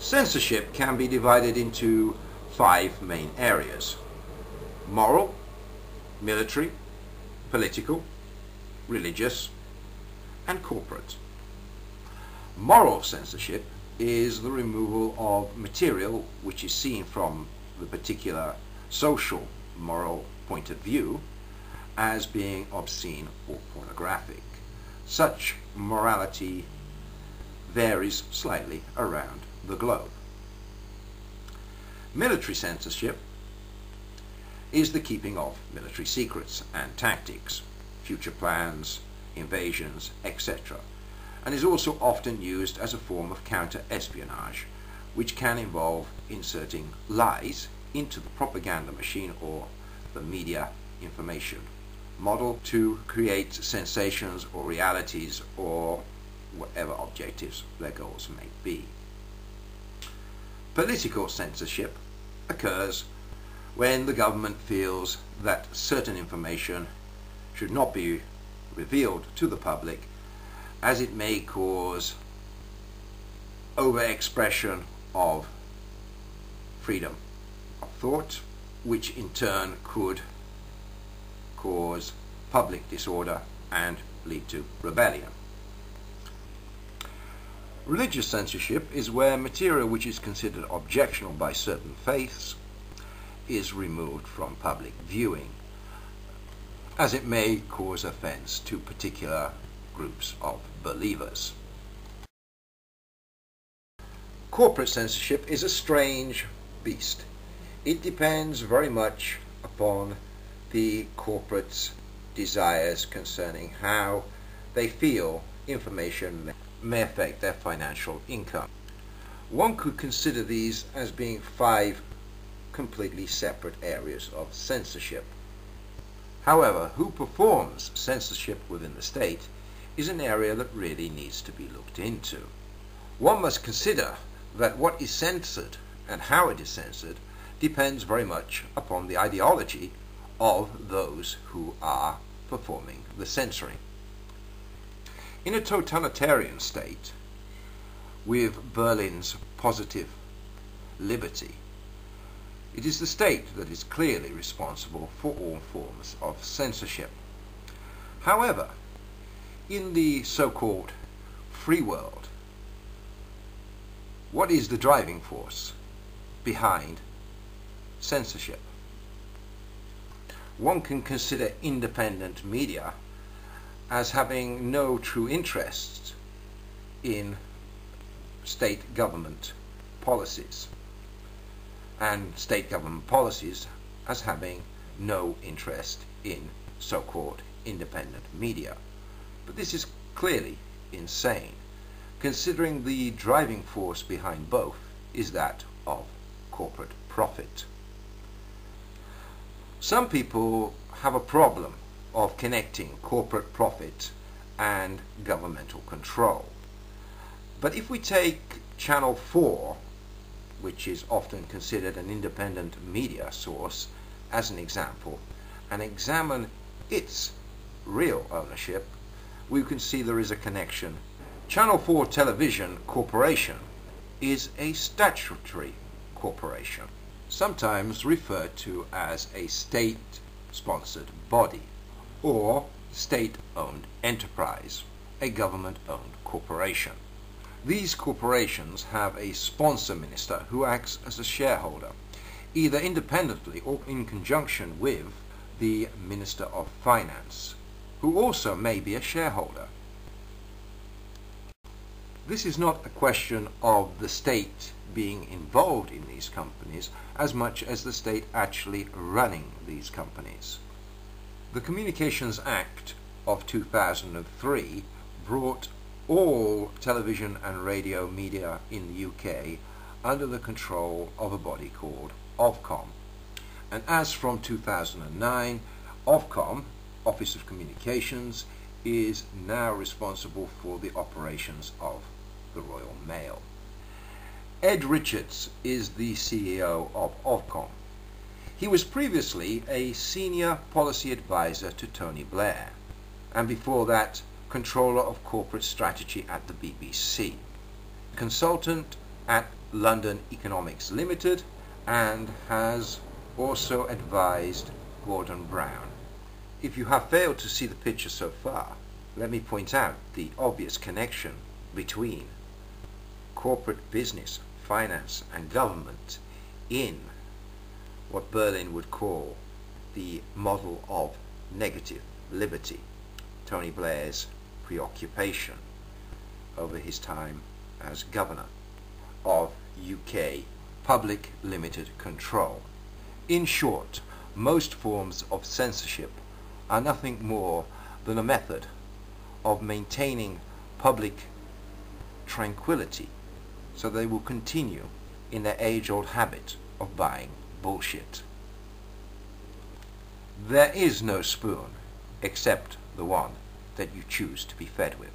Censorship can be divided into 5 main areas: moral, military, political, religious, and corporate. Moral censorship is the removal of material which is seen from the particular social moral point of view as being obscene or pornographic. Such morality varies slightly around the globe. Military censorship is the keeping of military secrets and tactics, future plans, invasions, etc., and is also often used as a form of counter-espionage, which can involve inserting lies into the propaganda machine or the media information model to create sensations or realities or whatever objectives their goals may be. Political censorship occurs when the government feels that certain information should not be revealed to the public, as it may cause overexpression of freedom of thought, which in turn could cause public disorder and lead to rebellion. Religious censorship is where material which is considered objectionable by certain faiths is removed from public viewing, as it may cause offense to particular groups of believers. Corporate censorship is a strange beast. It depends very much upon the corporate's desires concerning how they feel information may affect their financial income. One could consider these as being 5 completely separate areas of censorship. However, who performs censorship within the state is an area that really needs to be looked into. One must consider that what is censored and how it is censored depends very much upon the ideology of those who are performing the censoring. In a totalitarian state, with Berlin's positive liberty, it is the state that is clearly responsible for all forms of censorship. However, in the so-called free world, what is the driving force behind censorship? One can consider independent media as having no true interest in state government policies, and state government policies as having no interest in so-called independent media. But this is clearly insane, considering the driving force behind both is that of corporate profit. Some people have a problem of connecting corporate profit and governmental control. But if we take Channel 4, which is often considered an independent media source, as an example, and examine its real ownership, we can see there is a connection. Channel 4 Television Corporation is a statutory corporation, sometimes referred to as a state-sponsored body, or state-owned enterprise, a government-owned corporation. These corporations have a sponsor minister who acts as a shareholder, either independently or in conjunction with the Minister of Finance, who also may be a shareholder. This is not a question of the state being involved in these companies as much as the state actually running these companies. The Communications Act of 2003 brought all television and radio media in the UK under the control of a body called Ofcom. And as from 2009, Ofcom, Office of Communications, is now responsible for the operations of the Royal Mail. Ed Richards is the CEO of Ofcom. He was previously a senior policy advisor to Tony Blair, and before that, controller of corporate strategy at the BBC, consultant at London Economics Limited and has also advised Gordon Brown. If you have failed to see the picture so far, let me point out the obvious connection between corporate business, finance and government in what Berlin would call the model of negative liberty, Tony Blair's preoccupation over his time as governor of UK public limited control. In short, most forms of censorship are nothing more than a method of maintaining public tranquility so they will continue in their age-old habit of buying bullshit. There is no spoon except the one that you choose to be fed with.